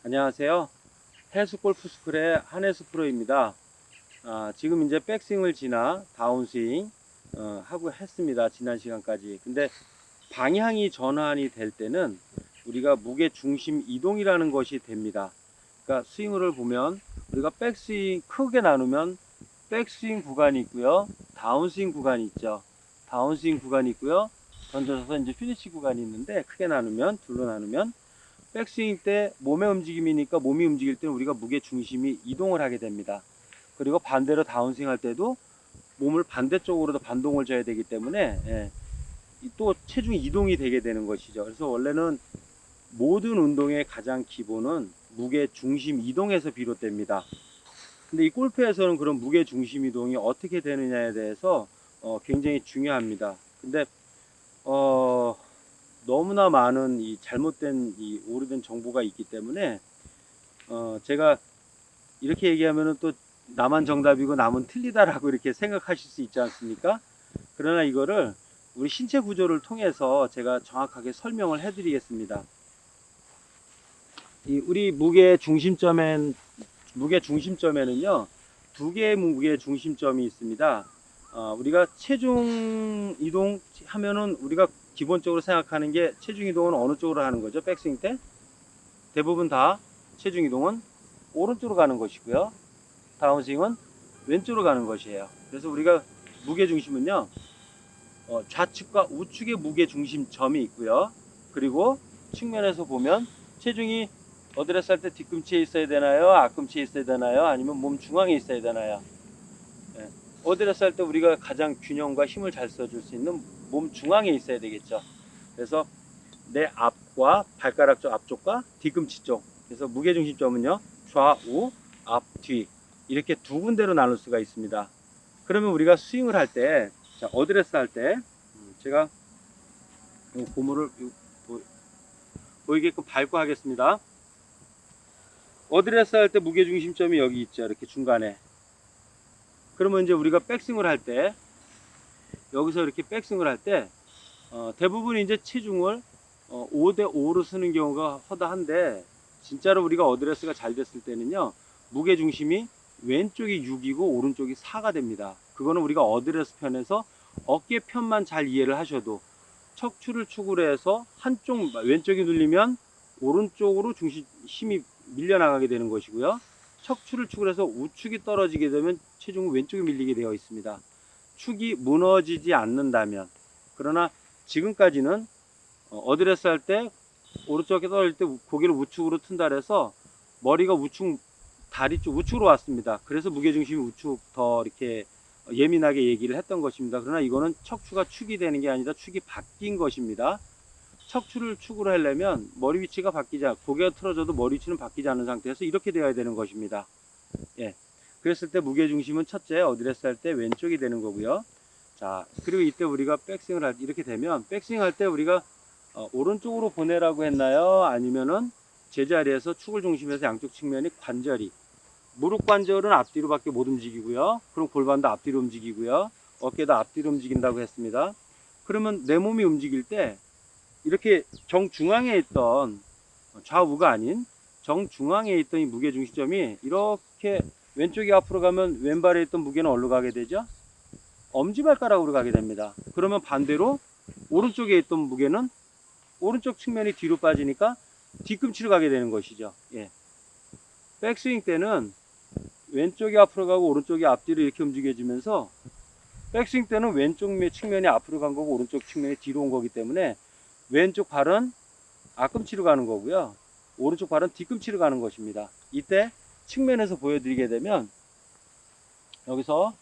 안녕하세요. 해수골프스쿨의 한혜수 프로입니다. 지금 이제 백스윙을 지나 다운스윙 하고 했습니다. 지난 시간까지. 근데 방향이 전환이 될 때는 우리가 무게 중심 이동이라는 것이 됩니다. 그러니까 스윙을 보면 우리가 백스윙 크게 나누면 백스윙 구간이 있고요. 다운스윙 구간이 있죠. 다운스윙 구간이 있고요. 던져서 이제 피니시 구간이 있는데 크게 나누면 둘로 나누면 백스윙 때 몸의 움직임이니까 몸이 움직일 때 우리가 무게 중심이 이동을 하게 됩니다. 그리고 반대로 다운스윙 할 때도 몸을 반대쪽으로도 반동을 줘야 되기 때문에 또 체중 이동이 되게 되는 것이죠. 그래서 원래는 모든 운동의 가장 기본은 무게 중심 이동에서 비롯됩니다. 근데 이 골프에서는 그런 무게 중심 이동이 어떻게 되느냐에 대해서 굉장히 중요합니다. 근데 너무나 많은 이 잘못된 이 오래된 정보가 있기 때문에 제가 이렇게 얘기하면은 또 나만 정답이고 남은 틀리다라고 이렇게 생각하실 수 있지 않습니까? 그러나 이거를 우리 신체 구조를 통해서 제가 정확하게 설명을 해 드리겠습니다. 우리 무게 중심점에는요 두 개의 무게 중심점이 있습니다. 우리가 체중 이동 하면은 우리가 기본적으로 생각하는 게 체중 이동은 어느 쪽으로 하는 거죠? 백스윙 때 대부분 다 체중 이동은 오른쪽으로 가는 것이고요. 다운스윙은 왼쪽으로 가는 것이에요. 그래서 우리가 무게 중심은요 좌측과 우측의 무게 중심점이 있고요. 그리고 측면에서 보면 체중이 어드레스 할 때 뒤꿈치에 있어야 되나요? 앞꿈치에 있어야 되나요? 아니면 몸 중앙에 있어야 되나요? 어드레스 할 때 우리가 가장 균형과 힘을 잘 써줄 수 있는 몸 중앙에 있어야 되겠죠. 그래서 내 앞과 발가락 쪽 앞쪽과 뒤꿈치 쪽. 그래서 무게중심점은요 좌우 앞 뒤 이렇게 두 군데로 나눌 수가 있습니다. 그러면 우리가 스윙을 할 때 어드레스 할 때 제가 고무를 보이게끔 밟고 하겠습니다. 어드레스 할 때 무게중심점이 여기 있죠. 이렇게 중간에. 그러면 이제 우리가 백스윙을 할 때 여기서 이렇게 백스윙을 할 때 대부분 이제 체중을 5대 5로 쓰는 경우가 허다한데 진짜로 우리가 어드레스가 잘 됐을 때는요 무게중심이 왼쪽이 6이고 오른쪽이 4가 됩니다. 그거는 우리가 어드레스 편에서 어깨 편만 잘 이해를 하셔도 척추를 축으로 해서 한쪽 왼쪽이 눌리면 오른쪽으로 힘이 밀려나가게 되는 것이고요. 척추를 축으로 해서 우측이 떨어지게 되면 체중은 왼쪽에 밀리게 되어 있습니다. 축이 무너지지 않는다면. 그러나 지금까지는 어드레스 할 때 오른쪽에 떨어질 때 고개를 우측으로 튼다 해서 머리가 다리 쪽 우측으로 왔습니다. 그래서 무게중심이 우측 더 이렇게 예민하게 얘기를 했던 것입니다. 그러나 이거는 척추가 축이 되는 게 아니라 축이 바뀐 것입니다. 척추를 축으로 하려면 머리 위치가 고개가 틀어져도 머리 위치는 바뀌지 않는 상태에서 이렇게 되어야 되는 것입니다. 그랬을 때 무게중심은 첫째 어드레스 할 때 왼쪽이 되는 거고요. 자, 그리고 이때 우리가 백스윙을 할 때 이렇게 되면 백스윙 할 때 우리가 오른쪽으로 보내라고 했나요? 아니면은 제자리에서 축을 중심해서 양쪽 측면이 관절이 무릎 관절은 앞뒤로밖에 못 움직이고요. 그럼 골반도 앞뒤로 움직이고요. 어깨도 앞뒤로 움직인다고 했습니다. 그러면 내 몸이 움직일 때 이렇게 정중앙에 있던 좌우가 아닌 정중앙에 있던 이 무게중심점이 이렇게 왼쪽이 앞으로 가면 왼발에 있던 무게는 어디로 가게 되죠? 엄지발가락으로 가게 됩니다. 그러면 반대로 오른쪽에 있던 무게는 오른쪽 측면이 뒤로 빠지니까 뒤꿈치로 가게 되는 것이죠. 백스윙 때는 왼쪽이 앞으로 가고 오른쪽이 앞뒤로 이렇게 움직여지면서 백스윙 때는 왼쪽 측면이 앞으로 간 거고 오른쪽 측면이 뒤로 온 거기 때문에 왼쪽 발은 앞꿈치로 가는 거고요. 오른쪽 발은 뒤꿈치로 가는 것입니다. 이때 측면에서 보여드리게 되면 여기서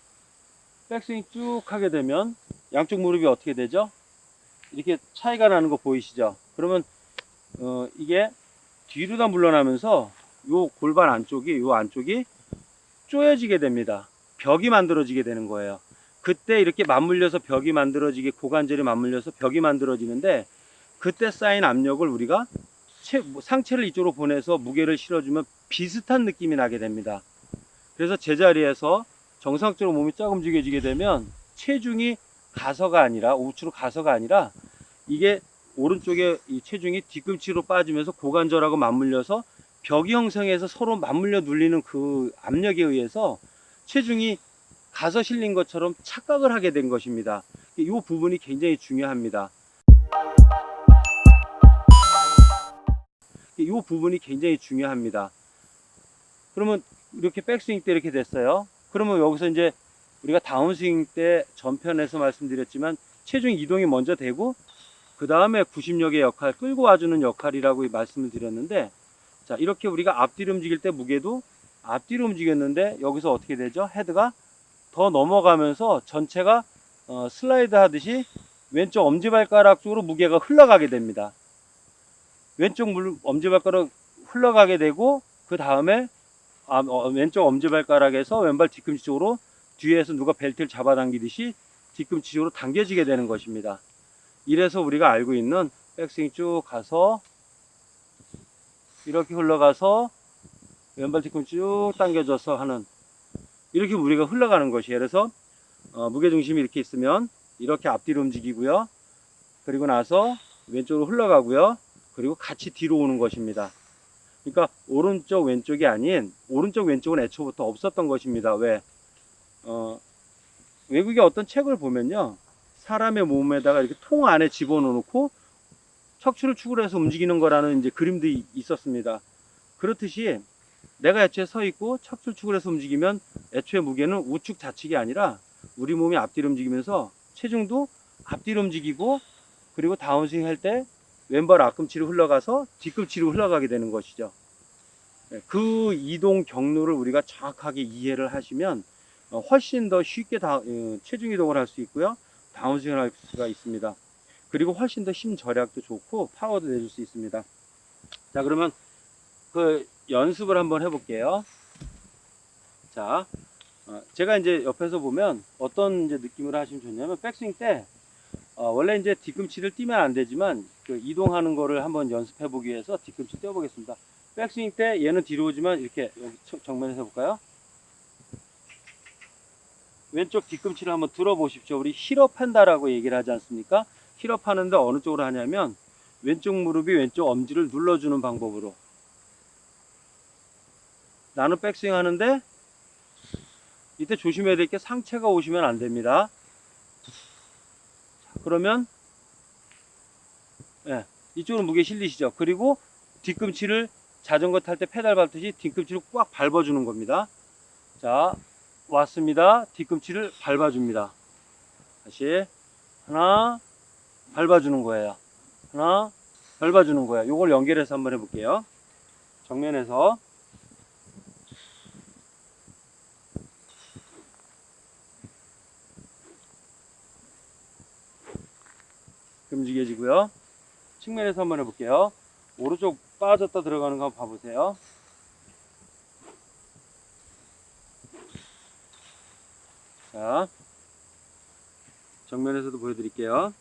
백스윙 쭉 하게 되면 양쪽 무릎이 어떻게 되죠? 이렇게 차이가 나는 거 보이시죠? 그러면 이게 뒤로 다 물러나면서 요 골반 안쪽이 쪼여지게 됩니다. 벽이 만들어지게 되는 거예요. 그때 이렇게 맞물려서 벽이 만들어지게 고관절이 맞물려서 벽이 만들어지는데 그때 쌓인 압력을 우리가 상체를 이쪽으로 보내서 무게를 실어주면 비슷한 느낌이 나게 됩니다. 그래서 제자리에서 정상적으로 몸이 쫙 움직여지게 되면 체중이 가서가 아니라 우측으로 가서가 아니라 이게 오른쪽에 이 체중이 뒤꿈치로 빠지면서 고관절하고 맞물려서 벽이 형성해서 서로 맞물려 눌리는 그 압력에 의해서 체중이 가서 실린 것처럼 착각을 하게 된 것입니다. 이 부분이 굉장히 중요합니다. 이 부분이 굉장히 중요합니다. 그러면 이렇게 백스윙 때 이렇게 됐어요. 그러면 여기서 이제 우리가 다운스윙 때 전편에서 말씀드렸지만 체중 이동이 먼저 되고 그 다음에 구심력의 역할, 끌고 와주는 역할이라고 말씀을 드렸는데, 자, 이렇게 우리가 앞뒤로 움직일 때 무게도 앞뒤로 움직였는데 여기서 어떻게 되죠? 헤드가 더 넘어가면서 전체가 슬라이드 하듯이 왼쪽 엄지발가락 쪽으로 무게가 흘러가게 됩니다. 왼쪽 엄지발가락 흘러가게 되고 그 다음에 왼쪽 엄지발가락에서 왼발 뒤꿈치 쪽으로 뒤에서 누가 벨트를 잡아당기듯이 뒤꿈치 쪽으로 당겨지게 되는 것입니다. 이래서 우리가 알고 있는 백스윙 쭉 가서 이렇게 흘러가서 왼발 뒤꿈치 쭉 당겨져서 하는, 이렇게 우리가 흘러가는 것이에요. 그래서 무게중심이 이렇게 있으면 이렇게 앞뒤로 움직이고요. 그리고 나서 왼쪽으로 흘러가고요. 그리고 같이 뒤로 오는 것입니다. 그러니까 오른쪽 왼쪽이 아닌, 오른쪽 왼쪽은 애초부터 없었던 것입니다. 왜? 외국의 어떤 책을 보면요, 사람의 몸에다가 이렇게 통 안에 집어넣고 척추를 축으로 해서 움직이는 거라는 이제 그림도 있었습니다. 그렇듯이 내가 애초에 서 있고 척추를 축으로 해서 움직이면 애초에 무게는 우측 좌측이 아니라 우리 몸이 앞뒤로 움직이면서 체중도 앞뒤로 움직이고, 그리고 다운스윙 할 때 왼발 앞꿈치로 흘러가서 뒤꿈치로 흘러가게 되는 것이죠. 그 이동 경로를 우리가 정확하게 이해를 하시면 훨씬 더 쉽게 체중 이동을 할 수 있고요, 다운스윙을 할 수가 있습니다. 그리고 훨씬 더 힘 절약도 좋고 파워도 내줄 수 있습니다. 자, 그러면 그 연습을 한번 해볼게요. 자, 제가 이제 옆에서 보면 어떤 이제 느낌을 하시면 좋냐면, 백스윙 때 원래 이제 뒤꿈치를 띄면 안 되지만 그 이동하는 거를 한번 연습해 보기 위해서 뒤꿈치 띄워 보겠습니다. 백스윙 때 얘는 뒤로 오지만 이렇게 여기 정면에서 해볼까요? 왼쪽 뒤꿈치를 한번 들어 보십시오. 우리 힐업 한다라고 얘기를 하지 않습니까? 힐업 하는데 어느 쪽으로 하냐면 왼쪽 무릎이 왼쪽 엄지를 눌러주는 방법으로. 나는 백스윙 하는데 이때 조심해야 될 게 상체가 오시면 안 됩니다. 그러면 이쪽으로 무게 실리시죠. 그리고 뒤꿈치를 자전거 탈 때 페달 밟듯이 뒤꿈치를 꽉 밟아주는 겁니다. 자, 왔습니다. 뒤꿈치를 밟아줍니다. 다시 하나 밟아주는 거예요. 하나 밟아주는 거예요. 요걸 연결해서 한번 해볼게요. 정면에서 움직여지고요. 측면에서 한번 해볼게요. 오른쪽 빠졌다 들어가는 거 한번 봐보세요. 자, 정면에서도 보여드릴게요.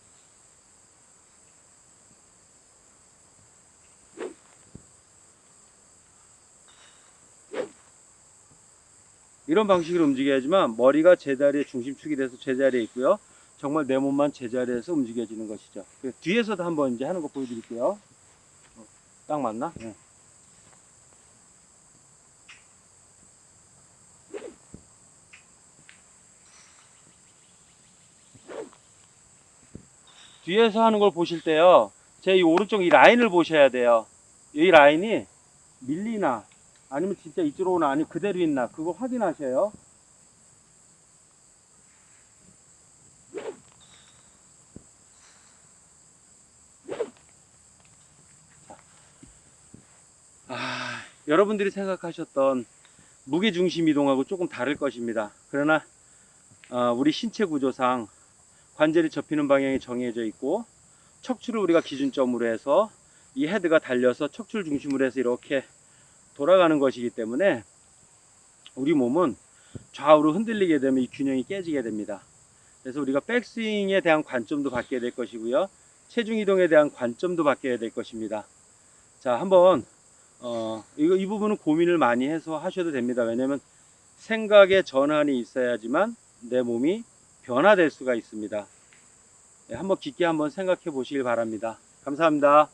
이런 방식으로 움직여야지만 머리가 제자리에 중심축이 돼서 제자리에 있고요. 정말 내 몸만 제자리에서 움직여지는 것이죠. 뒤에서도 한번 이제 하는 거 보여드릴게요. 딱 맞나? 네. 뒤에서 하는 걸 보실 때요, 제 이 오른쪽 이 라인을 보셔야 돼요. 이 라인이 밀리나 아니면 진짜 이쪽으로 오나 아니면 그대로 있나, 그거 확인하셔요. 여러분들이 생각하셨던 무게중심 이동하고 조금 다를 것입니다. 그러나 우리 신체 구조상 관절이 접히는 방향이 정해져 있고, 척추를 우리가 기준점으로 해서 이 헤드가 달려서 척추를 중심으로 해서 이렇게 돌아가는 것이기 때문에 우리 몸은 좌우로 흔들리게 되면 이 균형이 깨지게 됩니다. 그래서 우리가 백스윙에 대한 관점도 바뀌어야 될 것이고요, 체중 이동에 대한 관점도 바뀌어야 될 것입니다. 자, 한번 이 부분은 고민을 많이 해서 하셔도 됩니다. 왜냐하면 생각의 전환이 있어야지만 내 몸이 변화될 수가 있습니다. 한번 깊게 한번 생각해 보시길 바랍니다. 감사합니다.